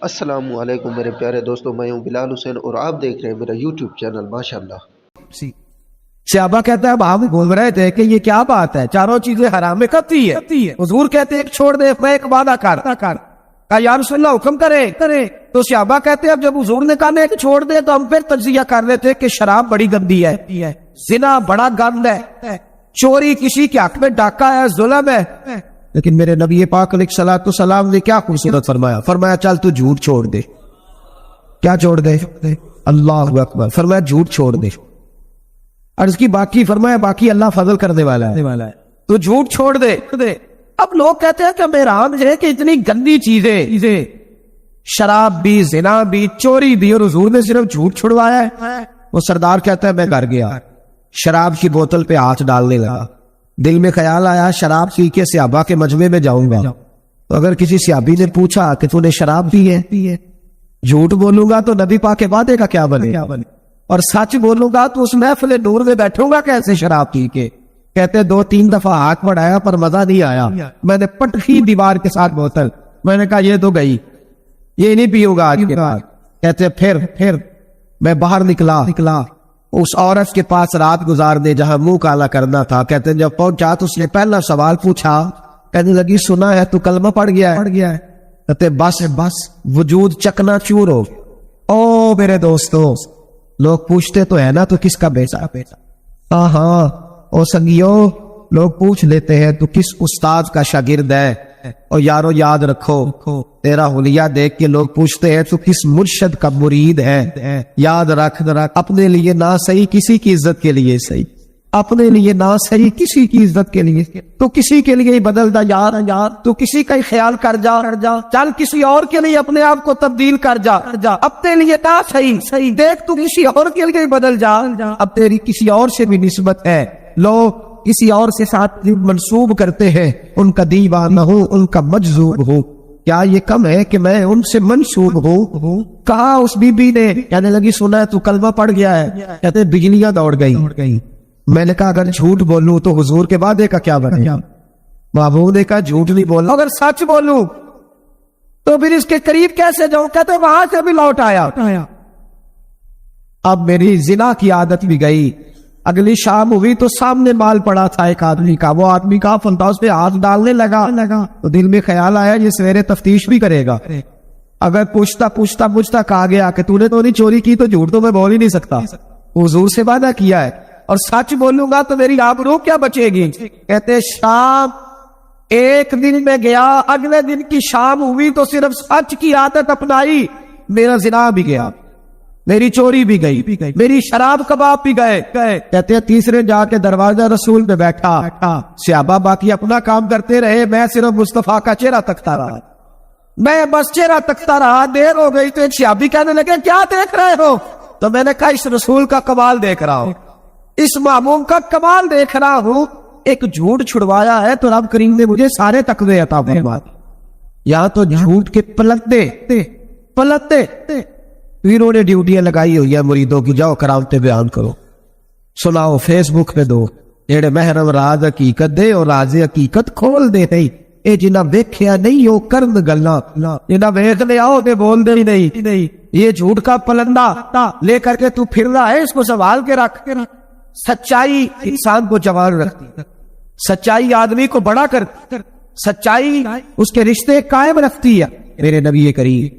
السلام علیکم میرے پیارے دوستوں، میں ہوں بلال حسین اور آپ دیکھ رہے ہیں میرا یوٹیوب چینل ماشاءاللہ۔ صحابہ کہتا ہے آپ بول رہے تھے کہ یہ کیا بات ہے، چاروں چیزیں حرام میں کب تھی ہے؟ حضور کہتے ہیں ایک چھوڑ دے، میں ایک وعدہ کر کہا یا رسول اللہ حکم کرے تو صحابہ کہتے ہیں اب جب حضور نے کہا ایک چھوڑ دے تو ہم پھر تجزیہ کر رہے تھے کہ شراب بڑی گندی ہے، زنا بڑا گند ہے، چوری کسی کے حق میں ڈاکہ ہے، ظلم ہے، لیکن میرے نبی پاک علیہ الصلوۃ والسلام نے کیا خوبصورت فرمایا چل تو جھوٹ چھوڑ دے۔ کیا چھوڑ دے؟ اللہ اکبر، فرمایا جھوٹ چھوڑ دے۔ عرض کی باقی، فرمایا باقی اللہ فضل کرنے والا ہے، تو جھوٹ چھوڑ دے۔ اب لوگ کہتے ہیں کہ حیران ہے کہ اتنی گندی چیزیں، شراب بھی، زنا بھی، چوری بھی، اور حضور نے صرف جھوٹ چھڑوایا ہے۔ وہ سردار کہتا ہے میں گھر گیا، شراب کی بوتل پہ ہاتھ ڈالنے لگا، دل میں خیال آیا شراب پی کے صحابہ کے مجمع میں جاؤں گا، تو اگر کسی صحابی نے پوچھا کہ تو نے شراب پی ہے، جھوٹ بولوں گا تو نبی پاک کے وعدے کا کیا بنے، اور سچ بولوں گا تو اس محفل نور میں بیٹھوں گا کیسے شراب پی کے؟ کہتے 2-3 دفعہ ہاتھ بڑھایا پر مزہ نہیں آیا، میں نے پٹکی دیوار کے ساتھ بوتل، میں نے کہا یہ تو گئی، یہ نہیں پیوں گا آج کے بعد۔ کہتے پھر میں باہر نکلا اس عورت کے پاس رات گزارنے جہاں منہ کالا کرنا تھا۔ کہتے جب پہنچا تو اس نے پہلا سوال پوچھا، کہنے لگی سنا ہے تو کلمہ پڑھ گیا ہے؟ کہتے بس وجود چکنا چور ہو۔ او میرے دوستو، لوگ پوچھتے تو ہے نا تو کس کا بیٹا؟ ہاں او سنگیو، لوگ پوچھ لیتے ہیں تو کس استاد کا شاگرد ہے، اور یارو یاد رکھو تیرا حلیہ دیکھ کے لوگ پوچھتے ہیں تو کس مرشد کا مرید ہے۔ یاد رکھ اپنے لیے نہ صحیح کسی کی عزت کے لیے صحیح، اپنے لیے نہ صحیح کسی کی عزت کے لیے تو کسی کے لیے ہی بدل دا یار، تو کسی کا ہی خیال کر جا، چل کسی اور کے لیے اپنے آپ کو تبدیل کر جا، اپنے لیے نہ صحیح دیکھ تو کسی اور کے لیے بدل جا، اب تیری کسی اور سے بھی نسبت ہے، لوگ کسی اور سے ساتھ منسوب کرتے ہیں، ان کا دیوانہ ہوں، ان کا مجذوب ہوں، کیا یہ کم ہے کہ میں ان سے منسوب ہوں؟ کہا اس بی بی نے، کہنے لگی سنا ہے تو کلمہ پڑھ گیا ہے، کہتے بجلیاں دوڑ گئی۔ میں نے کہا اگر جھوٹ بولوں تو حضور کے وعدے کا کیا بنے؟ بابو نے کہا جھوٹ نہیں بولنا، اگر سچ بولوں تو پھر اس کے قریب کیسے جاؤں؟ کہتے وہاں سے بھی لوٹ آیا۔ اب میری زنا کی عادت بھی گئی۔ اگلی شام ہوئی تو سامنے مال پڑا تھا ایک آدمی کا، وہ آدمی کا فلطاس پہ ہاتھ ڈالنے لگا تو دل میں خیال آیا یہ سویرے تفتیش بھی کرے گا، اگر پوچھتا کہا گیا کہ تو نے تو نہیں چوری کی تو جھوٹ تو میں بول ہی نہیں سکتا، حضور سے وعدہ کیا ہے اور سچ بولوں گا تو میری آبرو کیا بچے گی؟ کہتے شام ایک دن میں گیا، اگلے دن کی شام ہوئی تو صرف سچ کی عادت اپنائی، میرا زنا بھی گیا، میری چوری بھی گئی، میری شراب کباب بھی گئے۔ کہتے ہیں تیسرے جا کے دروازہ رسول میں بیٹھا، صحابہ باقی اپنا کام کرتے رہے، میں صرف مصطفیٰ کا چہرہ تکتا رہا، میں بس چہرہ تکتا رہا۔ دیر ہو گئی تو ایک صحابی کہنے لگے کیا دیکھ رہے ہو؟ تو میں نے کہا اس رسول کا کمال دیکھ رہا ہوں، اس معموم کا کمال دیکھ رہا ہوں، ایک جھوٹ چھڑوایا ہے تو رب کریم نے مجھے سارے تقوی عطا فرمائے۔ یا تو جھوٹ کے پلٹتے پیروں نے ڈیوٹیاں لگائی ہوئی ہے مریدوں کی، جاؤ کرامتے بیان کرو، سناؤ، فیس بک پہ دو، جڑے محرم راز حقیقت دے اور راز حقیقت کھول دے نہیں، اے جنہ ویکھیا نہیں ہو کرن گلاں، جنہ ویکھ لیا ہو تے بول دے نہیں۔ یہ جھوٹ کا پلندہ لے کر کے تو پھر رہا ہے، اس کو سنبھال کے رکھ۔ سچائی انسان کو جوان رکھتی، سچائی آدمی کو بڑا کرتی، سچائی اس کے رشتے قائم رکھتی ہے۔ میرے نبی کریم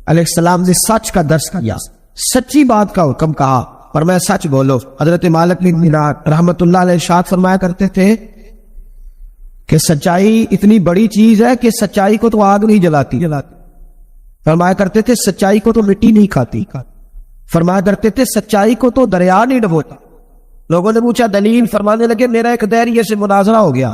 علیہ السلام نے سچ کا درس کیا، سچی بات کا حکم کہا، فرمایا سچ بولو۔ حضرت مالک بن دینار رحمت اللہ علیہ ارشاد فرمایا کرتے تھے کہ سچائی اتنی بڑی چیز ہے کہ سچائی کو تو آگ نہیں جلاتی، فرمایا کرتے تھے سچائی کو تو مٹی نہیں کھاتی، فرمایا کرتے تھے سچائی کو تو دریا نہیں ڈبوتا۔ لوگوں نے پوچھا دلیل، فرمانے لگے میرا ایک دہریے سے مناظرہ ہو گیا،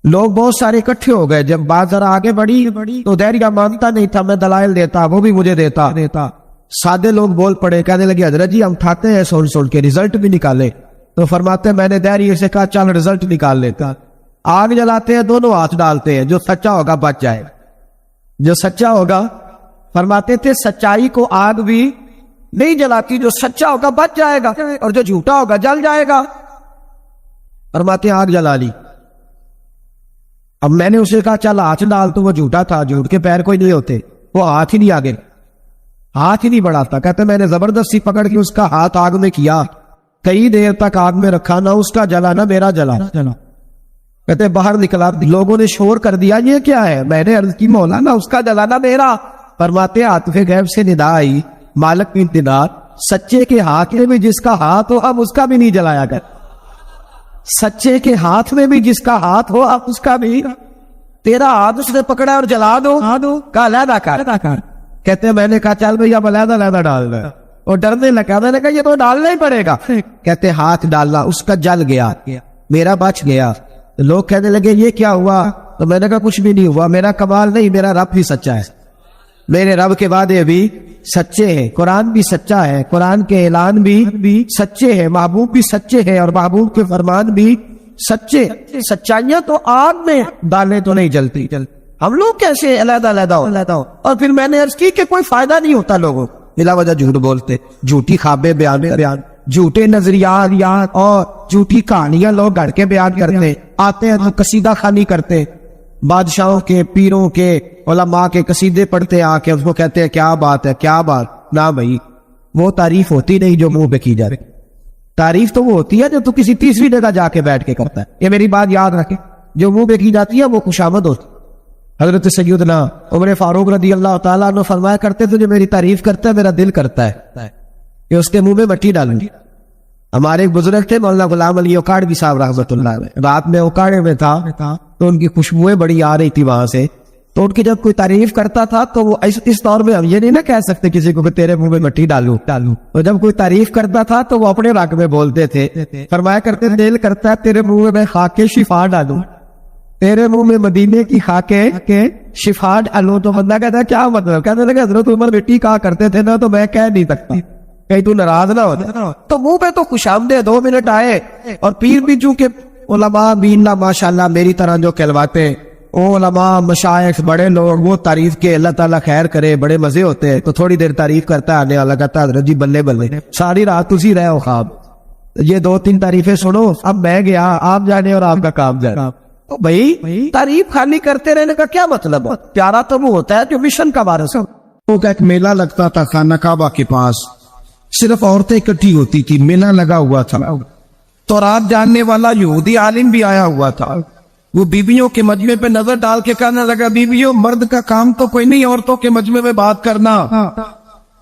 لوگ بہت سارے اکٹھے ہو گئے، جب بات ذرا آگے بڑھی تو دہریہ مانتا نہیں تھا، میں دلائل دیتا، وہ بھی مجھے دیتا۔ سادے لوگ بول پڑے، کہنے لگے حضرت جی ہم کھاتے ہیں سن کے رزلٹ بھی نکالے، تو فرماتے میں نے دہریے سے کہا چل رزلٹ نکال لیتا۔ آگ جلاتے ہیں، دونوں ہاتھ ڈالتے ہیں، جو سچا ہوگا بچ جائے، جو سچا ہوگا، فرماتے تھے سچائی کو آگ بھی نہیں جلاتی، جو سچا ہوگا بچ جائے گا اور جو جھوٹا ہوگا جل جائے گا۔ فرماتے ہیں آگ جلا لی، اب میں نے اسے کہا چل ہاتھ ڈال، تو وہ جھوٹا تھا، جھوٹ کے پیر کوئی نہیں ہوتے، وہ ہاتھ ہی نہیں آگے، ہاتھ ہی نہیں بڑھاتا. کہتے میں نے زبردستی پکڑ کے اس کا ہاتھ آگ میں کیا، کئی دیر تک آگ میں رکھا، نہ اس کا جلا نہ میرا جلا. کہتے باہر نکلا، لوگوں نے شور کر دیا یہ کیا ہے؟ میں نے عرض کی مولانا اس کا جلا نہ میرا. فرماتے عاطف غیب سے ندا آئی، مالک بن دینار، سچے کے ہاتھ میں بھی جس کا ہاتھ ہو ہم اس کا بھی نہیں جلایا کر. سچے کے ہاتھ میں بھی جس کا ہاتھ ہو آپ اس کا بھی، تیرا ہاتھ اس نے پکڑا اور جلا دو، کہا علیحدہ کر. کہتے میں نے کہا چل بھئی اب علیحدہ علیحدہ ڈال دے. اور ڈرنے لگا، میں نے کہا یہ تو ڈالنا ہی پڑے گا. کہتے ہاتھ ڈالنا، اس کا جل گیا، میرا بچ گیا. لوگ کہنے لگے یہ کیا ہوا؟ تو میں نے کہا کچھ بھی نہیں ہوا، میرا کمال نہیں، میرا رب ہی سچا ہے. میرے رب کے وعدے بھی سچے ہیں، قرآن بھی سچا ہے، قرآن کے اعلان بھی سچے ہیں، محبوب بھی سچے ہیں اور محبوب کے فرمان بھی سچے. سچائیاں تو آگ میں ڈالنے تو نہیں جلتی، ہم لوگ کیسے علیحدہ علیحدہ ہو. اور پھر میں نے عرض کی کہ کوئی فائدہ نہیں ہوتا، لوگوں بلا وجہ جھوٹ بولتے، جھوٹی خوابیں بیان، جھوٹے نظریات اور جھوٹی کہانیاں لوگ گھڑ کے بیان کرتے، آتے ہیں تو قصیدہ خوانی کرتے، بادشاہوں کے، پیروں کے، علماء کے قصیدے پڑھتے آ کے اس کو کہتے ہیں کیا بات ہے، کیا بات. نہ بھائی وہ تعریف ہوتی نہیں جو منہ پہ کی جا رہی، تعریف تو وہ ہوتی ہے جو تو کسی تیسری جگہ جا کے بیٹھ کے کرتا ہے. یہ میری بات یاد رکھے، جو منہ پہ کی جاتی ہے وہ خوشامد ہوتی. حضرت سیدنا عمر فاروق رضی اللہ تعالیٰ عنہ فرمایا کرتے تھے جو میری تعریف کرتا ہے میرا دل کرتا ہے کہ اس کے منہ میں مٹی ڈالوں گی. ہمارے ایک بزرگ تھے مولانا غلام علی اوکاڑوی صاحب رحمۃ اللہ علیہ، رات میں اوکاڑے میں تھا تو ان کی خوشبوئیں بڑی آ رہی تھی وہاں سے. تو ان کی جب کوئی تعریف کرتا تھا تو وہ اس دور میں ہم یہ نہیں نہ کہہ سکتے کسی کو کہ تیرے منہ میں مٹی ڈالوں. تو جب کوئی تعریف کرتا تھا تو وہ اپنے رگ میں بولتے تھے، فرمایا کرتے دل کرتا ہے تیرے منہ میں خاک شفا ڈالوں، تیرے منہ میں مدینے کی خاکے شفا ڈالوں. تو بندہ کہتا ہے کیا مطلب؟ کہتے لگے حضرت عمر مٹی کہا کرتے تھے نا تو میں کہہ نہیں سکتا، کہیں تو ناراض نہ ہوتا. تو منہ پہ تو خوشامدے 2 منٹ آئے. اور پیر بھی چونکہ علماء بھی اللہ ماشاءاللہ میری طرح جو کہلواتے، وہ علماء مشائخ بڑے لوگ وہ تعریف کے اللہ تعالیٰ خیر کرے بڑے مزے ہوتے ہیں. تو تھوڑی دیر تعریف کرتا ہے، آنے والا کہتا ہے حضرت جی بلے بلے ساری رات تسی رہے ہو خواب. یہ 2-3 تعریفیں سنو، اب میں گیا، آپ جانے اور آپ کا کام جائے. تو بھائی تعریف خالی کرتے رہنے کا کیا مطلب؟ پیارا تو وہ ہوتا ہے جو مشن کا وارث ہو. وہ کا ایک میلہ لگتا تھا خانہ کعبہ کے پاس، صرف عورتیں اکٹھی ہوتی تھی، میلہ لگا ہوا تھا. تو رات جاننے والا یہودی عالم بھی آیا ہوا تھا. وہ بیویوں کے مجمع پہ نظر ڈال کے کہنے لگا بیویوں مرد کا کام تو کوئی نہیں عورتوں کے مجمع میں بات کرنا،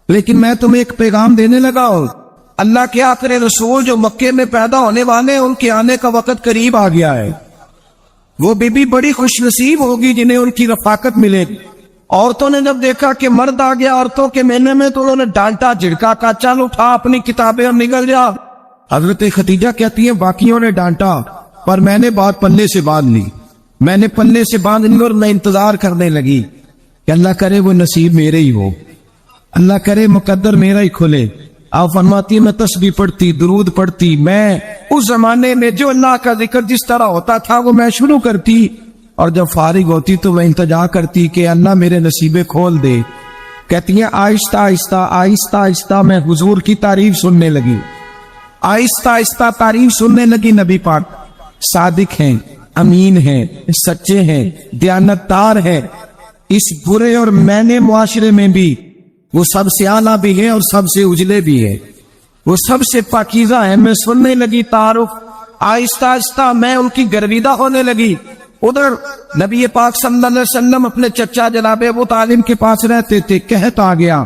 لیکن میں تمہیں ایک پیغام دینے لگا ہوں. اللہ کے آخری رسول جو مکے میں پیدا ہونے والے ان کے آنے کا وقت قریب آ گیا ہے. وہ بیوی بڑی خوش نصیب ہوگی جنہیں ان کی رفاقت ملے گی. عورتوں نے جب دیکھا کہ مرد آ گیا عورتوں کے میلے میں تو انہوں نے ڈانٹا جھڑکا، کہا چل اٹھا اپنی کتابیں اور نکل جا. حضرت خدیجہ کہتی ہیں باقیوں نے ڈانٹا پر میں نے بات پلے سے باندھ لی. میں نے پلے سے باندھ لی اور میں انتظار کرنے لگی کہ اللہ کرے وہ نصیب میرے ہی ہو، اللہ کرے مقدر میرا ہی کھلے. آپ فرماتی میں تسبیح پڑھتی، درود پڑھتی، میں اس زمانے میں جو اللہ کا ذکر جس طرح ہوتا تھا وہ میں شروع کرتی، اور جب فارغ ہوتی تو میں انتظار کرتی کہ اللہ میرے نصیبے کھول دے. کہتی ہیں آہستہ آہستہ آہستہ آہستہ میں حضور کی تعریف سننے لگی، آہستہ آہستہ تعریف سننے لگی. نبی پاک صادق ہیں، امین ہیں، سچے ہیں، دیانتدار ہیں. اس برے اور مینے معاشرے میں بھی وہ سب سے اعلیٰ بھی ہے اور سب سے اجلے بھی ہے، وہ سب سے پاکیزہ ہے. میں سننے لگی تعارف، آہستہ آہستہ میں ان کی گرویدہ ہونے لگی. ادھر نبی پاک صلی اللہ علیہ وسلم اپنے چچا جناب ابو طالب کے پاس رہتے تھے. قحط آ گیا،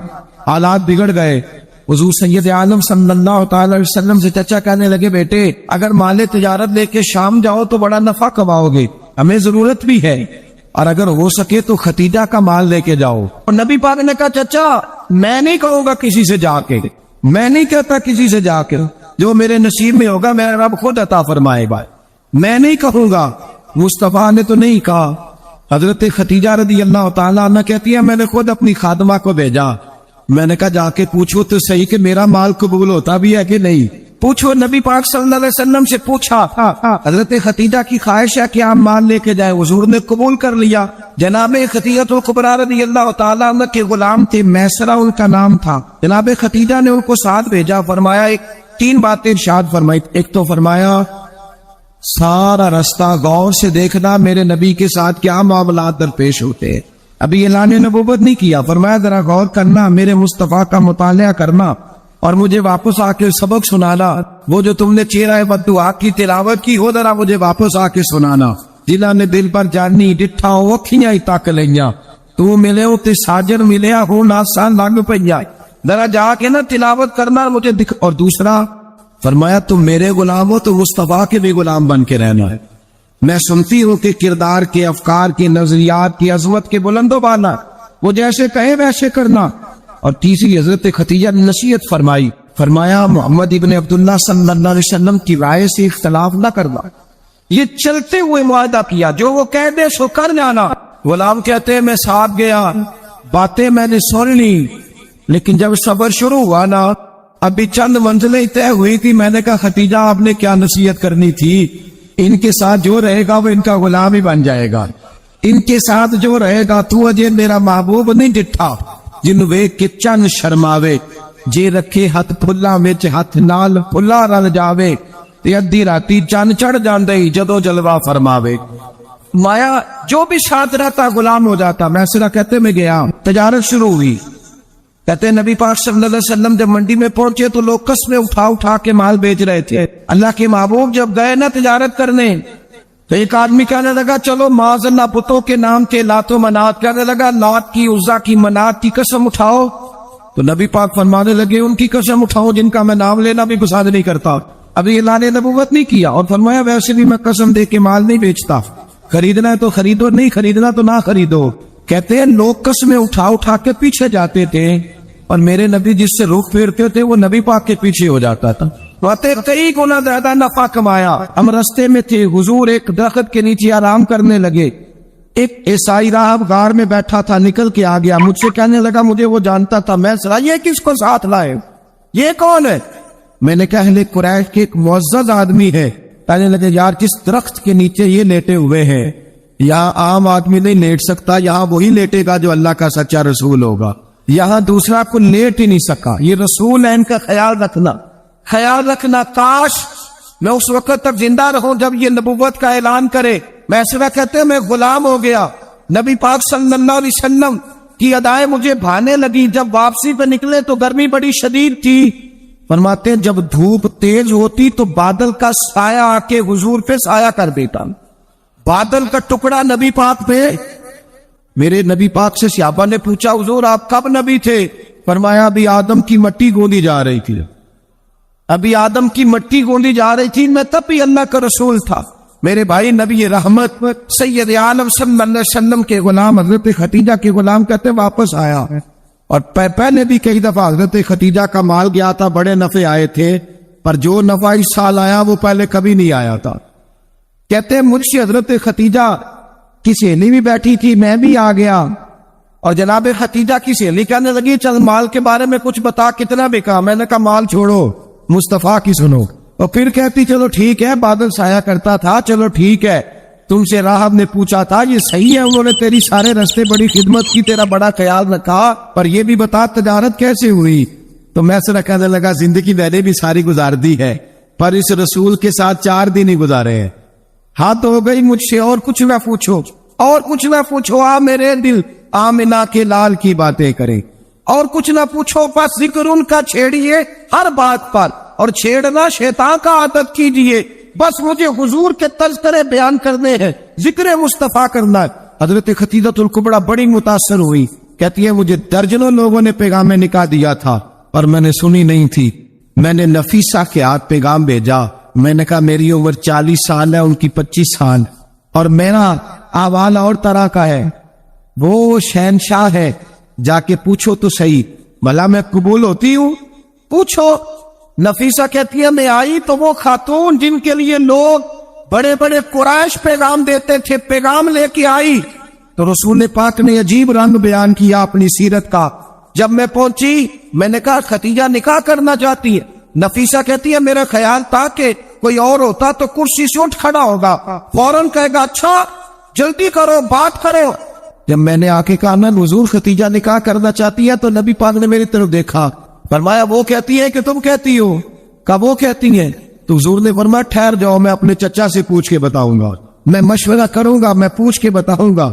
حالات بگڑ گئے. حضور سید عالم صلی اللہ تعالی وسلم سے چچا کہنے لگے بیٹے اگر مال تجارت لے کے شام جاؤ تو بڑا نفع کماؤ گے، ہمیں ضرورت بھی ہے، اور اگر ہو سکے تو ختیجہ کا مال لے کے جاؤ. اور نبی پاک نے کہا چچا میں نہیں کہوں گا کسی سے جا کے، میں نہیں کہتا کسی سے جا کے، جو میرے نصیب میں ہوگا میرا رب خود عطا فرمائے گا، میں نہیں کہوں گا. مصطفیٰ نے تو نہیں کہا. حضرت ختیجہ رضی اللہ تعالیٰ عنہ کہتی ہے میں نے خود اپنی خادمہ کو بھیجا. میں نے کہا جا کے پوچھو تو صحیح کہ میرا مال قبول ہوتا بھی ہے کہ نہیں. پوچھو. نبی پاک صلی اللہ علیہ وسلم سے پوچھا. حضرت ختیجہ کی خواہش ہے کہ آپ مال لے کے جائیں. حضور نے قبول کر لیا. جناب ختیجہ الکبریٰ رضی اللہ تعالیٰ عنہ کے غلام تھے، میسرہ ان کا نام تھا. جناب ختیجہ نے ان کو ساتھ بھیجا. فرمایا 3 باتیں ارشاد فرمائی. ایک تو فرمایا سارا رستہ غور سے دیکھنا میرے نبی کے ساتھ کیا معاملات درپیش ہوتے ہیں. ابھی اعلان نبوت نہیں کیا. فرمایا ذرا غور کرنا, میرے مصطفیٰ کا مطالعہ کرنا اور مجھے واپس آ کے سبق سنانا. وہ جو تم نے چہرہ بددعا کی تلاوت کی ہو ذرا مجھے واپس آ کے سنانا. جنہاں نے دل پر جانی ڈٹھا ہو اکھیاں ہی تک لئیاں, تو ملے ہو تے ساجر ملیا ہو ناسان لگ پئیا, ذرا جا کے نا تلاوت کرنا مجھے دکھ. اور دوسرا فرمایا تم میرے غلام ہو تو مصطفیٰ کے بھی غلام بن کے رہنا ہے. میں سنتی ہوں کہ کردار کے, افکار کے, نظریات کی عظمت کے بلند و بالا, وہ جیسے کہے ویسے کرنا. اور تیسری حضرت خدیجہ نے نصیحت فرمائی, فرمایا محمد ابن عبداللہ صلی اللہ علیہ وسلم کی رائے سے اختلاف نہ کرنا. یہ چلتے ہوئے معاہدہ کیا, جو وہ کہہ دے سو کر جانا. غلام کہتے میں ساتھ گیا, باتیں میں نے سن لی, لیکن جب سفر شروع ہوا نا ابھی چند منزلیں طے ہوئی تھی. میں نے کہا خدیجہ آپ نے کیا نصیحت کرنی تھی, ان کے ساتھ جو رہے گا وہ ان کا غلام ہی بن جائے گا. ان کے ساتھ جو رہے گا تو اجے میرا محبوب نہیں ڈٹھا, جن ویکھ کے چند شرماوے, جے رکھے ہاتھ پھلا وچ ہاتھ نال پھلا رل جاوے, تے ادھی راتی چند چڑھ جاندے جدو جلوہ فرماوے. مایا جو بھی ساتھ رہتا غلام ہو جاتا. میں سرا کہتے میں گیا, تجارت شروع ہوئی. کہتے نبی پاک صلی اللہ علیہ وسلم جب منڈی میں پہنچے تو لوگ قسمیں اٹھا اٹھا کے مال بیچ رہے تھے. اللہ کے محبوب جب گئے نا تجارت کرنے تو ایک آدمی کہنے لگا چلو معاذ اللہ بتوں کے نام کے لات و منات, کہنے لگا لات کی, عزا کی, منات کی قسم اٹھاؤ. تو نبی پاک فرمانے لگے ان کی قسم اٹھاؤ جن کا میں نام لینا بھی پسند نہیں کرتا. ابھی اعلان نبوت نہیں کیا. اور فرمایا ویسے بھی میں قسم دے کے مال نہیں بیچتا, خریدنا ہے تو خریدو, نہیں خریدنا تو نہ خریدو. کہتے ہیں لوگ قسمیں اٹھا اٹھا کے پیچھے جاتے تھے اور میرے نبی جس سے رخ پھیرتے تھے وہ نبی پاک کے پیچھے ہو جاتا تھا. کئی گنا زیادہ نفع کمایا. ہم رستے میں تھے, حضور ایک درخت کے نیچے آرام کرنے لگے. ایک عیسائی راہب غار میں بیٹھا تھا, نکل کے آ گیا, مجھ سے کہنے لگا مجھے وہ جانتا تھا. میں سنا یہ کس کو ساتھ لائے, یہ کون ہے؟ میں نے کہا اہل قریش کے ایک معزز آدمی ہے. کہنے لگے یار جس درخت کے نیچے یہ لیٹے ہوئے ہیں یہاں عام آدمی نہیں لیٹ سکتا, یہاں وہی لیٹے گا جو اللہ کا سچا رسول ہوگا. یہاں دوسرا کو لیٹ ہی نہیں سکا. یہ رسول ہے, ان کا خیال رکھنا, خیال رکھنا. کاش میں اس وقت تک زندہ رہوں جب یہ نبوت کا اعلان کرے. میں ایسا کہتے ہیں میں غلام ہو گیا. نبی پاک صلی اللہ علیہ وسلم کی ادائیں مجھے بھانے لگی. جب واپسی پہ نکلے تو گرمی بڑی شدید تھی. فرماتے ہیں جب دھوپ تیز ہوتی تو بادل کا سایہ آ کے حضور پہ سایہ کر دیتا. بادل کا ٹکڑا نبی پاک پہ. میرے نبی پاک سے صحابہ نے پوچھا حضور آپ کب نبی تھے؟ فرمایا ابھی آدم کی مٹی گوندی جا رہی تھی, ابھی آدم کی مٹی گوندی جا رہی تھی, میں تب بھی اللہ کا رسول تھا. میرے بھائی نبی رحمت سید عالم صلی اللہ علیہ وسلم کے غلام حضرت خدیجہ کے غلام کہتے واپس آیا ہے. اور پہلے بھی کئی دفعہ حضرت خدیجہ کا مال گیا تھا, بڑے نفع آئے تھے, پر جو نفع اس سال آیا وہ پہلے کبھی نہیں آیا تھا. کہتے ہیں مجھ سے حضرت خدیجہ کی سہیلی بھی بیٹھی تھی, میں بھی آ گیا. اور جناب خدیجہ کی سہیلی کہنے لگی چل مال کے بارے میں کچھ بتا, کتنا بکا؟ میں نے کہا مال چھوڑو مصطفیٰ کی سنو. اور پھر کہتی چلو ٹھیک ہے, بادل سایہ کرتا تھا, چلو ٹھیک ہے. تم سے راہب نے پوچھا تھا یہ صحیح ہے, انہوں نے تیری سارے رستے بڑی خدمت کی, تیرا بڑا خیال رکھا, پر یہ بھی بتا تجارت کیسے ہوئی؟ تو میں سے کہنے لگا زندگی میں نے بھی ساری گزار دی ہے, پر اس رسول کے ساتھ 4 دن ہی گزارے ہیں. ہاتھ ہو گئی مجھ سے, اور کچھ نہ پوچھو, اور کچھ نہ پوچھو. آ میرے دل آمنہ کے لال کی باتیں کرے, اور کچھ نہ پوچھو, بس ذکر ان کا چھیڑیے ہر بات پر, اور چھیڑنا شیطان کا عادت کیجئے. بس مجھے حضور کے تذکرے بیان کرنے ہیں, ذکر مصطفیٰ کرنا ہے. حضرت خدیجہ الکبریٰ بڑی متاثر ہوئی, کہتی ہے مجھے درجنوں لوگوں نے پیغام نکاح دیا تھا اور میں نے سنی نہیں تھی. میں نے نفیسہ کے ہاتھ پیغام بھیجا. میں نے کہا میری عمر 40 سال ہے, ان کی 25 سال, اور میرا احوال اور طرح کا ہے. وہ شہنشاہ ہے, جا کے پوچھو تو صحیح, بھلا میں قبول ہوتی ہوں؟ پوچھو. نفیسہ کہتی ہے میں آئی تو وہ خاتون جن کے لیے لوگ بڑے بڑے قریش پیغام دیتے تھے, پیغام لے کے آئی. تو رسول پاک نے عجیب رنگ بیان کیا اپنی سیرت کا. جب میں پہنچی میں نے کہا خدیجہ نکاح کرنا چاہتی ہے. نفیسہ کہتی ہے میرا خیال تھا کہ کوئی اور ہوتا تو کرسی سے اٹھ کھڑا ہوگا, فوراً کہے گا اچھا جلدی کرو بات کرو. جب میں نے آ کے کہا نا حضور خدیجہ نکاح کرنا چاہتی ہے, تو نبی پاک نے میری طرف دیکھا, فرمایا وہ کہتی ہے کہ تم کہتی ہو؟ کہا وہ کہتی ہے. تو حضور نے فرمایا ٹھہر جاؤ, میں اپنے چچا سے پوچھ کے بتاؤں گا, میں مشورہ کروں گا, میں پوچھ کے بتاؤں گا.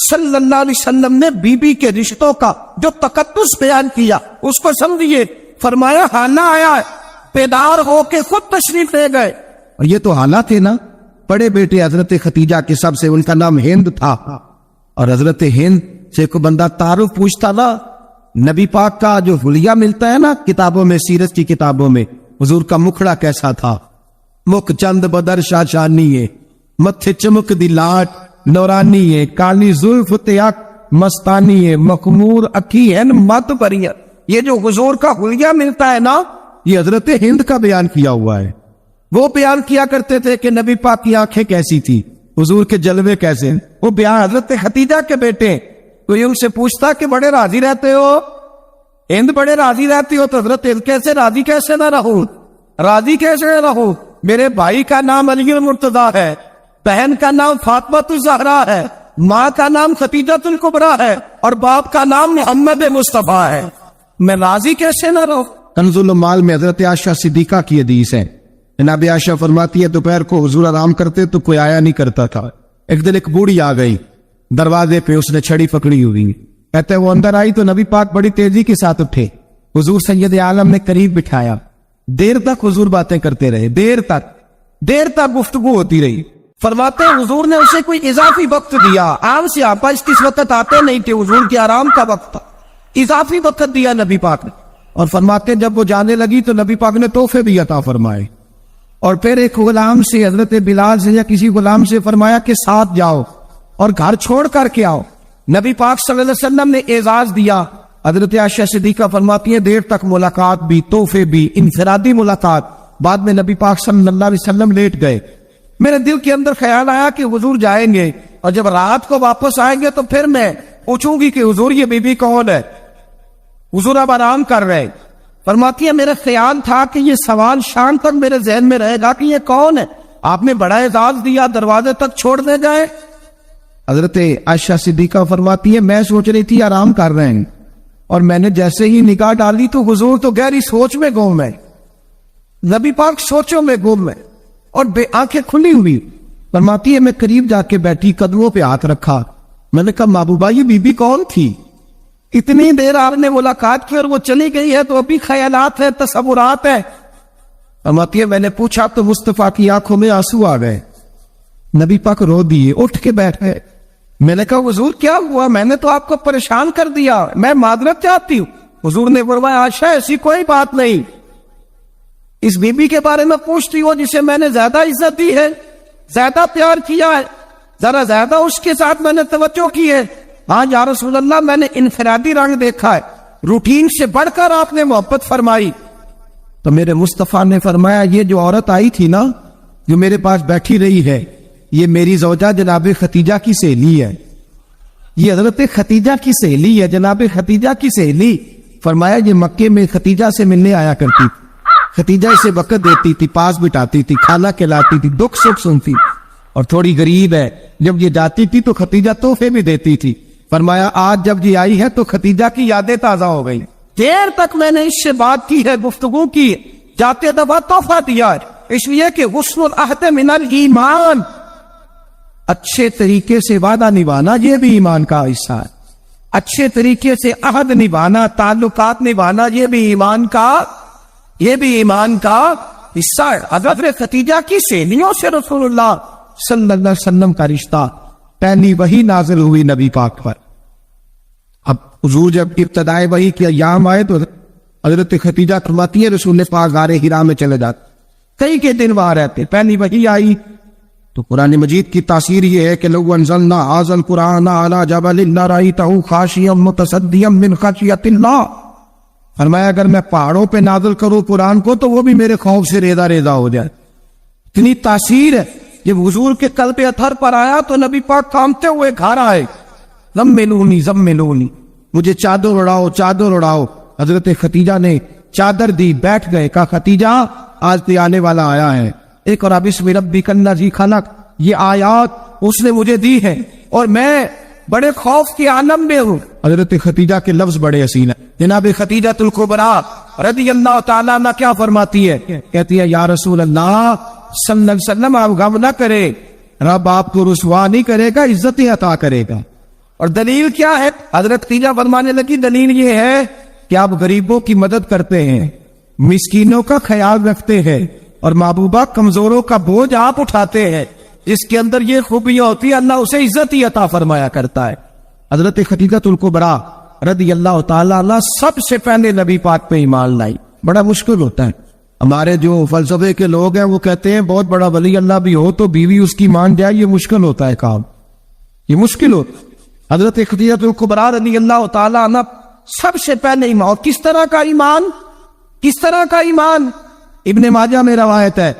صلی اللہ علیہ وسلم نے بیوی کے رشتوں کا جو تقدس بیان کیا اس کو سمجھیے. فرمایا حالہ آیا ہے، بیدار ہو کے خود تشریف لے گئے. اور یہ تو حالات تھے نا. بڑے بیٹے حضرت ختیجہ کے سب سے ان کا نام ہند تھا، اور حضرت ہند سے کوئی بندہ تعارف پوچھتا نا، نبی پاک کا جو حلیہ ملتا ہے نا کتابوں میں، سیرت کی کتابوں میں، حضور کا مکھڑا کیسا تھا. مکھ چند بدر شاشانی ہے، متھے چمک دی لاٹ نورانی ہے، کالی زلف تیاک مستانی ہے، مخمور اکھی ہے مت بریت. یہ جو حضور کا حلیہ ملتا ہے نا، یہ حضرت ہند کا بیان کیا ہوا ہے. وہ بیان کیا کرتے تھے کہ نبی پاک کی آنکھیں کیسی تھی، حضور کے جلوے کیسے. وہ بیان حضرت ختیجہ کے بیٹے. کوئی ان سے پوچھتا کہ بڑے راضی رہتے ہو، ہند بڑے راضی رہتی ہو، تو حضرت ہند کیسے راضی کیسے نہ رہوں، راضی کیسے نہ رہوں. میرے بھائی کا نام علی المرتضیٰ ہے، بہن کا نام فاطمہ الزہرا ہے، ماں کا نام ختیجہ الکبریٰ ہے، اور باپ کا نام محمد مصطفیٰ ہے. میں راضی کیسے نہ رہوں. کنز المال میں حضرت عائشہ صدیقہ کی حدیث ہے. جناب عائشہ فرماتی ہے دوپہر کو حضور آرام کرتے تو کوئی آیا نہیں کرتا تھا. ایک دن ایک بوڑھی آ گئی دروازے پہ، اس نے چھڑی پکڑی ہوئی. کہتے وہ اندر آئی تو نبی پاک بڑی تیزی کے ساتھ اٹھے، حضور سید عالم نے قریب بٹھایا. دیر تک حضور باتیں کرتے رہے، دیر تک گفتگو ہوتی رہی. فرماتے ہیں حضور نے اسے کوئی اضافی وقت دیا. عام سے آپا اس وقت آتے نہیں تھے، حضور کے آرام کا وقت تھا، اضافی وقت دیا نبی پاک نے. اور فرماتے جب وہ جانے لگی تو نبی پاک نے تحفے بھی عطا فرمائے. اور پھر ایک غلام سے، حضرت بلال سے یا کسی غلام سے فرمایا کہ ساتھ جاؤ اور گھر چھوڑ کر کے آؤ. نبی پاک صلی اللہ علیہ وسلم نے اعزاز دیا. حضرت عائشہ صدیقہ فرماتی ہیں دیر تک ملاقات بھی، تحفے بھی، انفرادی ملاقات. بعد میں نبی پاک صلی اللہ علیہ وسلم لیٹ گئے. میرے دل کے اندر خیال آیا کہ حضور جائیں گے اور جب رات کو واپس آئیں گے تو پھر میں پوچھوں گی کہ حضور یہ بی بی کون ہے. حضور اب آرام کر رہے. فرماتی ہے میرا خیال تھا کہ یہ سوال شام تک میرے ذہن میں رہے گا کہ یہ کون ہے. آپ نے بڑا اعزاز دیا، دروازے تک چھوڑ دے گئے. حضرت عائشہ صدیقہ فرماتی ہے میں سوچ رہی تھی آرام کر رہے ہیں، اور میں نے جیسے ہی نگاہ ڈالی تو حضور تو گہری سوچ میں گم ہے. نبی پاک سوچوں میں گم ہے اور بے آنکھیں کھلی ہوئی. فرماتی ہے میں قریب جا کے بیٹھی، قدموں پہ ہاتھ رکھا. میں نے کہا محبوبہ یہ بی بی کون تھی؟ اتنی دیر آپ نے ملاقات کی اور وہ چلی گئی ہے تو ابھی خیالات ہیں، تصورات ہیں. فرماتی ہے میں نے پوچھا تو مصطفیٰ کی آنکھوں میں آنسو آ گئے. نبی پاک رو دیے، اٹھ کے بیٹھ گئے. میں نے کہا حضور کیا ہوا؟ میں نے تو آپ کو پریشان کر دیا، میں معذرت چاہتی ہوں. حضور نے فرمایا عائشہ ایسی کوئی بات نہیں. اس بی بی کے بارے میں پوچھتی ہو جسے میں نے زیادہ عزت دی ہے، زیادہ پیار کیا ہے، ذرا زیادہ اس کے ساتھ میں نے توجہ کی ہے. ہاں یا رسول اللہ میں نے انفرادی رنگ دیکھا ہے، روٹین سے بڑھ کر آپ نے محبت فرمائی. تو میرے مصطفیٰ نے فرمایا یہ جو عورت آئی تھی نا، جو میرے پاس بیٹھی رہی ہے، یہ میری زوجہ جناب ختیجہ کی سہیلی ہے. یہ حضرت ختیجہ کی سہیلی ہے، جناب ختیجہ کی سہیلی. فرمایا یہ مکے میں ختیجہ سے ملنے آیا کرتی تھی، ختیجہ اسے وقت دیتی تھی، پاس بٹھاتی تھی، کھانا کھلاتی تھی، دکھ سکھ سنتی. اور تھوڑی غریب ہے، جب یہ جاتی تھی تو ختیجہ تحفے بھی دیتی تھی. فرمایا آج جب یہ آئی ہے تو ختیجہ کی یادیں تازہ ہو گئی. دیر تک میں نے اس سے بات کی ہے، گفتگو کی، جاتے دفعہ تحفہ دیا ہے، اس لیے کہ حسن العہد من الایمان، اچھے طریقے سے وعدہ نبھانا یہ بھی ایمان کا حصہ ہے. اچھے طریقے سے عہد نبھانا، تعلقات نبھانا یہ بھی ایمان کا حصہ ہے. حضرت ختیجہ کی سہیلیوں سے رسول اللہ صلی اللہ علیہ وسلم کا رشتہ. پہلی وحی نازل ہوئی نبی پاک پر. اب حضور جب ابتدائے وحی کے ایام آئے تو حضرت ختیجہ فرماتی ہے رسول پاک غار حرا میں چلے جاتے، کئی کے دن وہاں رہتے. پہلی وحی آئی تو قرآن مجید کی تاثیر یہ ہے کہ لو انزلنا ھذا القرآن علی جبل لرأیتہ خاشعا متصدعا من خشیۃ اللہ. فرمایا اگر میں پہاڑوں پہ نازل کروں قرآن کو تو وہ بھی میرے خوف سے ریزہ ریزہ ہو جائے. اتنی تاثیر ہے. جب حضور کے قلب اطہر پر آیا تو نبی پاک کامتے ہوئے گھر آئے. زملونی، مجھے چادر اڑاؤ. حضرت ختیجہ نے چادر دی، بیٹھ گئے. کہا ختیجہ آج تو آنے والا آیا ہے. ایک اور بسم ربک الذی خلق، یہ آیات اس نے مجھے دی ہے اور میں بڑے خوف کے عالم میں ہوں. حضرت ختیجہ کے لفظ بڑے حسین ہیں. جناب ختیجہ الکبریٰ رضی اللہ تعالیٰ عنہ کیا فرماتی ہے؟ کہتی ہے یا رسول اللہ صلی اللہ علیہ وسلم آپ غم نہ کرے، رب آپ کو رسوا نہیں کرے گا، عزت عطا کرے گا. اور دلیل کیا ہے؟ حضرت خدیجہ فرمانے لگی دلیل یہ ہے کہ آپ غریبوں کی مدد کرتے ہیں، مسکینوں کا خیال رکھتے ہیں، اور محبوبہ کمزوروں کا بوجھ آپ اٹھاتے ہیں. جس کے اندر یہ خوبیاں ہوتی ہے اللہ اسے عزت ہی عطا فرمایا کرتا ہے. حضرت خدیجہ الکبریٰ رضی اللہ تعالیٰ عنہ سب سے پہلے نبی پاک پہ ایمان لائی. بڑا مشکل ہوتا ہے. ہمارے جو فلسفے کے لوگ ہیں وہ کہتے ہیں بہت بڑا ولی اللہ بھی ہو تو بیوی اس کی مان جائے، یہ مشکل ہوتا ہے کام، یہ مشکل ہوتا ہے. حضرت خدیجہ الکبریٰ رضی اللہ تعالیٰ عنہ سب سے پہلے ایمان. کس طرح کا ایمان؟ کس طرح کا ایمان؟ ابن ماجہ میں روایت ہے،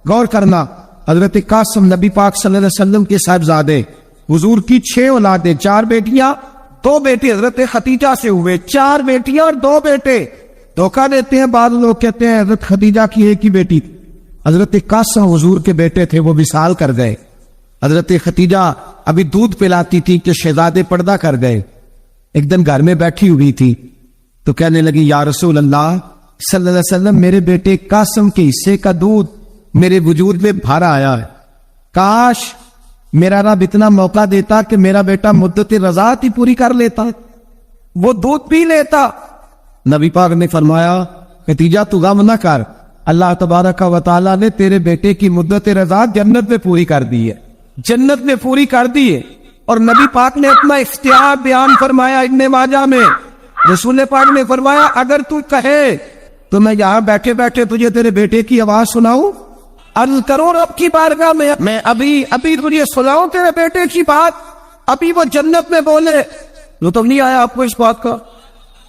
غور کرنا. حضرت قاسم نبی پاک صلی اللہ علیہ وسلم کے صاحبزادے، حضور کی 6 اولادیں، 4 بیٹیاں 2 بیٹے حضرت خدیجہ سے ہوئے، 4 بیٹیاں اور 2 بیٹے. دھوکہ دیتے ہیں بعض لوگ، کہتے ہیں حضرت خدیجہ کی ایک ہی بیٹی تھی. حضرت قاسم حضور کے بیٹے تھے، وہ وصال کر گئے. حضرت خدیجہ ابھی دودھ پلاتی تھی کہ شہزادے پردہ کر گئے. ایک دن گھر میں بیٹھی ہوئی تھی تو کہنے لگی یا رسول اللہ صلی اللہ علیہ وسلم، میرے بیٹے قاسم کے حصے کا دودھ میرے وجود میں بھر آیا ہے، کاش میرا رب اتنا موقع دیتا کہ میرا بیٹا مدت رضاعت ہی پوری کر لیتا، وہ دودھ پی لیتا. نبی پاک نے فرمایا خدیجہ تو غم نہ کر، اللہ تبارک و تعالیٰ نے تیرے بیٹے کی مدت رضاعت جنت میں پوری کر دی ہے، جنت میں پوری کر دی ہے. اور نبی پاک نے اپنا اختیار بیان فرمایا ابن ماجہ میں. رسول پاک نے فرمایا اگر تو کہے تو میں یہاں بیٹھے بیٹھے تجھے تیرے بیٹے کی آواز سناؤں، عرض کرو رب کی بارگاہ میں ابھی تجھے سناؤں تیرے بیٹے کی بات، ابھی وہ جنت میں بولے. لطف نہیں آیا آپ کو اس بات کا؟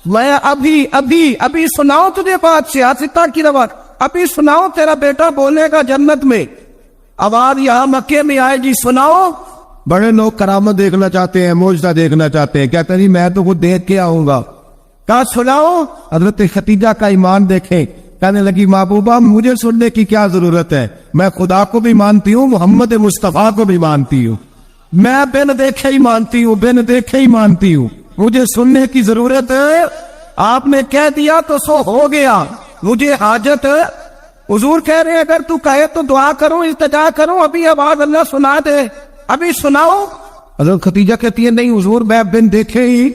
میں ابھی سناؤں تجھے بات، سیاستہ کی روایت، ابھی سناؤں تیرا بیٹا بولے گا جنت میں، آواز یہاں مکے میں آئے جی سناؤ. بڑے لوگ کرامت دیکھنا چاہتے ہیں، معجزہ دیکھنا چاہتے ہیں، کہتے ہیں میں تو خود دیکھ کے آؤں گا. کہا سناؤ. حضرت خدیجہ کا ایمان دیکھیں، کہنے لگی محبوبہ مجھے سننے کی کیا ضرورت ہے، میں خدا کو بھی مانتی ہوں، محمد مصطفیٰ کو بھی مانتی ہوں، میں بن دیکھے ہی مانتی ہوں، بن دیکھے ہی مانتی ہوں، مجھے سننے کی ضرورت ہے. آپ نے کہہ دیا تو سو ہو گیا، مجھے حاجت ہے. حضور کہہ رہے ہیں اگر تو کہے تو دعا کروں، التجا کروں، ابھی آواز اللہ سنا دے، ابھی سناؤ. حضرت خدیجہ کہتی ہے نہیں حضور میں بن دیکھے ہی،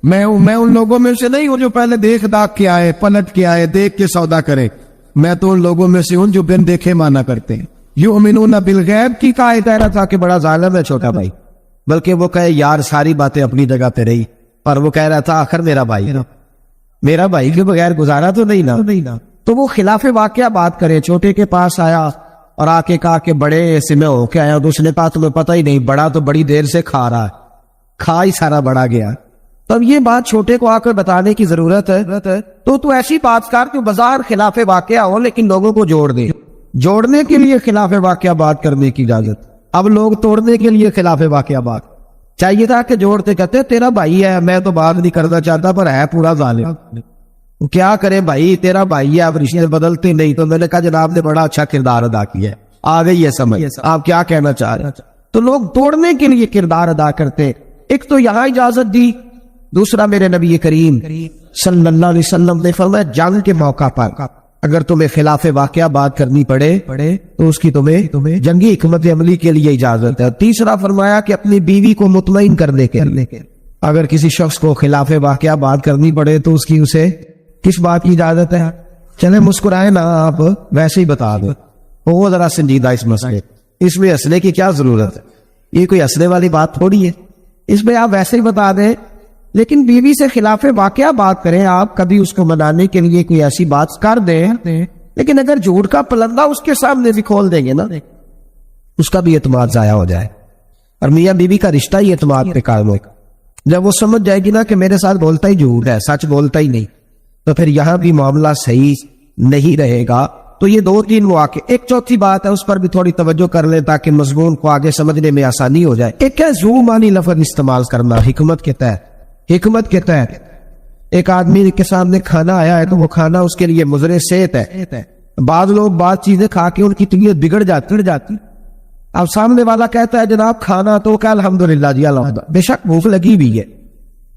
میں ان لوگوں میں سے نہیں ہوں جو پہلے دیکھ داکھ کے آئے، پلٹ کے آئے، دیکھ کے سودا کرے، میں تو ان لوگوں میں سے ہوں جو بن دیکھے مانا کرتے ہیں. یؤمنون بالغیب کی کہا دائرہ تھا کہ بڑا ظالم ہے چھوٹا بھائی، بلکہ وہ کہے یار ساری باتیں اپنی جگہ پہ رہی، اور وہ کہہ رہا تھا آخر میرا بھائی کے بغیر گزارا تو نہیں نا. تو وہ خلاف واقعہ بات کرے. چھوٹے کے پاس آیا اور آ کے کہا کہ بڑے ایسے میں ہو کے آیا، تو اس نے کہا تمہیں پتہ ہی نہیں، بڑا تو بڑی دیر سے کھا رہا ہے، کھا ہی سارا بڑا گیا. تب یہ بات چھوٹے کو آ کر بتانے کی ضرورت ہے. تو ایسی بات کر جو بظاہر خلاف واقعہ ہو لیکن لوگوں کو جوڑ دے. جوڑنے کے لیے خلاف واقعہ بات کرنے کی اجازت، اب لوگ توڑنے کے لیے خلاف واقعہ بات. چاہیے تھا کہ جوڑتے کہتے تیرا بھائی ہے، میں تو بات نہیں کرنا چاہتا پر ہے پورا ظالم، کیا کرے بھائی تیرا بھائی ہے، اب رشتے بدلتے نہیں. تو میں نے کہا جناب نے بڑا اچھا کردار ادا کیا ہے، آ گئی ہے سمجھ آپ کیا کہنا چاہ رہے ہیں. تو لوگ توڑنے کے لیے کردار ادا کرتے. ایک تو یہاں اجازت دی، دوسرا میرے نبی کریم صلی اللہ علیہ وسلم نے فرمایا جنگ کے موقع پر اگر تمہیں خلاف واقعہ بات کرنی پڑے تو اس کی تمہیں جنگی حکمت عملی کے لیے اجازت ہے. تیسرا فرمایا کہ اپنی بیوی کو مطمئن کرنے کے اگر کسی شخص کو خلاف واقعہ بات کرنی پڑے تو اس کی اسے کس بات کی اجازت ہے. چلے مسکرائے نا آپ، ویسے ہی بتا دیں، وہ ذرا سنجیدہ اس مسئلے، اس میں ہنسنے کی کیا ضرورت ہے، یہ کوئی ہنسنے والی بات تھوڑی ہے، اس میں آپ ویسے ہی بتا دیں. لیکن بیوی سے خلاف واقعہ بات کریں آپ، کبھی اس کو منانے کے لیے کوئی ایسی بات کر دیں، لیکن اگر جھوٹ کا پلندہ اس کے سامنے بھی کھول دیں گے نا، اس کا بھی اعتماد ضائع ہو جائے. اور میاں بیوی کا رشتہ ہی اعتماد پہ قائم ہوگا. جب وہ سمجھ جائے گی نا کہ میرے ساتھ بولتا ہی جھوٹ ہے، سچ بولتا ہی نہیں، تو پھر یہاں بھی معاملہ صحیح نہیں رہے گا. تو یہ 2-3 مواقع. ایک چوتھی بات ہے اس پر بھی تھوڑی توجہ کر لیں تاکہ مضمون کو آگے سمجھنے میں آسانی ہو جائے. ایک ہے ذو معنی لفظ استعمال کرنا حکمت کے تحت. حکمت کے تحت ایک آدمی کے سامنے کھانا آیا ہے تو وہ کھانا اس کے لیے مضر صحت ہے. بعض لوگ بعض چیزیں کھا کے ان کی طبیعت بگڑ جاتی. اب سامنے والا کہتا ہے جناب کھانا، تو کہ الحمدللہ جی الحمدللہ، بے شک بھوک لگی بھی ہے،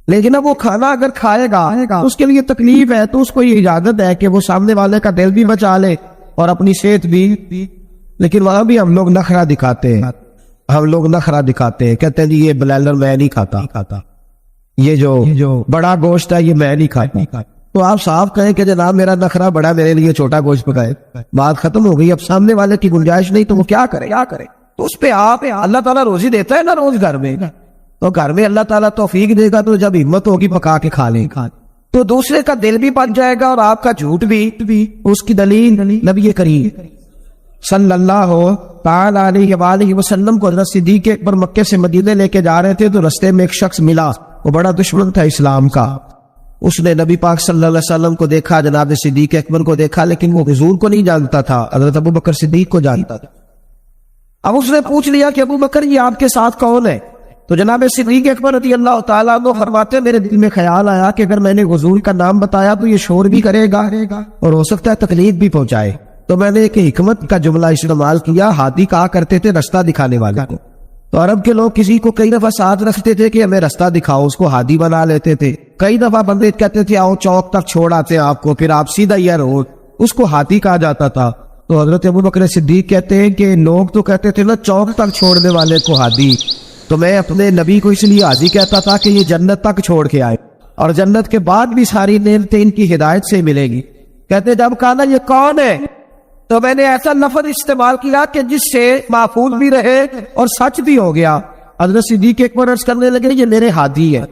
لیکن اب وہ کھانا اگر کھائے گا اس کے لیے تکلیف ہے، تو اس کو یہ اجازت ہے کہ وہ سامنے والے کا دل بھی بچا لے اور اپنی صحت بھی. لیکن وہاں بھی ہم لوگ نخرہ دکھاتے ہیں. ہم لوگ نخرا دکھاتے ہیں، کہتے ہیں جی یہ بلالر میں نہیں کھاتا، یہ جو بڑا گوشت ہے یہ میں نہیں کھاتا. تو آپ صاف کہیں کہ جناب میرا نخرا بڑا، میرے لیے چھوٹا گوشت پکائے. بات ختم ہو گئی. اب سامنے والے کی گنجائش نہیں تو وہ کیا کرے؟ تو اس پہ آپ اللہ تعالیٰ روزی دیتا ہے نا روز گھر میں، تو گھر میں اللہ تعالیٰ توفیق دے گا تو جب ہمت ہوگی پکا کے کھا لیں، تو دوسرے کا دل بھی بن جائے گا اور آپ کا جھوٹ بھی. اس کی دلیل نبی کریم صلی اللہ تعالی علیہ وآلہ وسلم کو حضرت صدیق اکبر مکے سے مدینے لے کے جا رہے تھے، تو رستے میں ایک شخص ملا، وہ بڑا دشمن تھا اسلام کا. اس نے نبی پاک صلی اللہ علیہ وسلم کو دیکھا، جناب صدیق اکبر کو دیکھا، لیکن وہ حضور کو نہیں جانتا تھا، حضرت ابو بکر صدیق کو جانتا تھا. اب اس نے پوچھ لیا کہ ابو بکر یہ آپ کے ساتھ کون ہے؟ تو جناب صدیق اکبر رضی اللہ تعالیٰ عنہ فرماتے میرے دل میں خیال آیا کہ اگر میں نے حضور کا نام بتایا تو یہ شور بھی کرے گا اور ہو سکتا ہے تکلیف بھی پہنچائے. تو میں نے ایک حکمت کا جملہ استعمال کیا، ہاتھی کہا کرتے تھے رستہ دکھانے والے کو. تو عرب کے لوگ کسی کو کئی دفعہ ساتھ رکھتے تھے کہ ہمیں رستہ دکھاؤ، اس کو ہادی بنا لیتے تھے. کئی دفعہ بندے کہتے تھے آؤ چوک تک چھوڑ آتے ہیں آپ کو، پھر آپ سیدھا یہ روڈ، اس کو ہاتھی کہا جاتا تھا. تو حضرت ابو بکر صدیق کہتے ہیں کہ لوگ تو کہتے تھے نا چوک تک چھوڑنے والے کو ہادی، تو میں اپنے نبی کو اس لیے حاضی کہتا تھا کہ یہ جنت تک چھوڑ کے آئے اور جنت کے بعد بھی ساری نعمتیں ان کی ہدایت سے ملے گی. کہتے جب کہا نا یہ کون ہے تو میں نے ایسا لفظ استعمال کیا کہ جس سے محفوظ بھی رہے اور سچ بھی ہو گیا. حضرت صدیق اکبر عرض کرنے لگے یہ میرے ہادی ہے،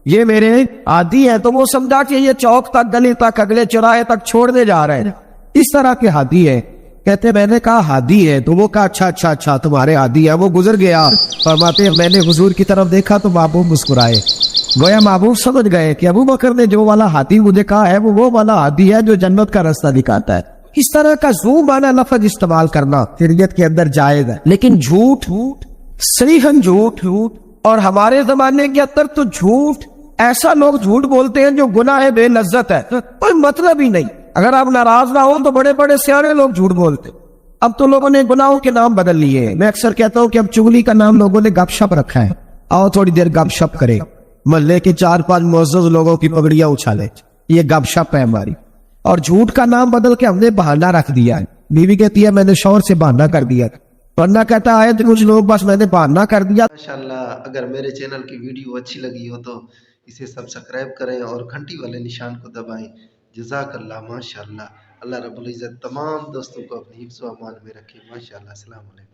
یہ میرے ہادی ہے. تو وہ سمجھا کہ یہ چوک تک، گلی تک، اگلے چوراہے تک چھوڑنے جا رہے ہیں، اس طرح کے ہادی ہے. کہتے میں نے کہا ہادی ہے، تو وہ کہا اچھا تمہارے ہادی ہے. وہ گزر گیا. فرماتے میں نے حضور کی طرف دیکھا تو محبوب مسکرائے، گویا محبوب سمجھ گئے کہ ابو بکر نے جو والا ہادی مجھے کہا ہے وہ والا ہادی ہے جو جنت کا راستہ دکھاتا ہے. اس طرح کا زو معنی لفظ استعمال کرنا شریعت کے اندر جائز ہے، لیکن جھوٹ صریحاً جھوٹ، اور ہمارے زمانے کے اندر تو جھوٹ ایسا لوگ جھوٹ بولتے ہیں جو گناہ بے لذت ہے، کوئی مطلب ہی نہیں. اگر آپ ناراض نہ ہو تو بڑے بڑے سیانے لوگ جھوٹ بولتے. اب تو لوگوں نے گناہوں کے نام بدل لیے ہیں. میں اکثر کہتا ہوں کہ اب چگلی کا نام لوگوں نے گپ شپ رکھا ہے. آؤ تھوڑی دیر گپ شپ کرے، محلے کے 4-5 معزز لوگوں کی پگڑیاں اچھالے، یہ گپ شپ ہے ہماری. اور جھوٹ کا نام بدل کے ہم نے بہانہ رکھ دیا ہے. بیوی کہتی ہے میں نے شوہر سے بہانہ کر دیا، ورنہ کہتا ہے کچھ لوگ بس میں نے بہانہ کر دیا. ماشاءاللہ اگر میرے چینل کی ویڈیو اچھی لگی ہو تو اسے سبسکرائب کریں اور گھنٹی والے نشان کو دبائیں. جزاک اللہ. ماشاءاللہ اللہ رب العزت تمام دوستوں کو اپنی حفظ و امان میں رکھے. ماشاءاللہ. السلام علیکم.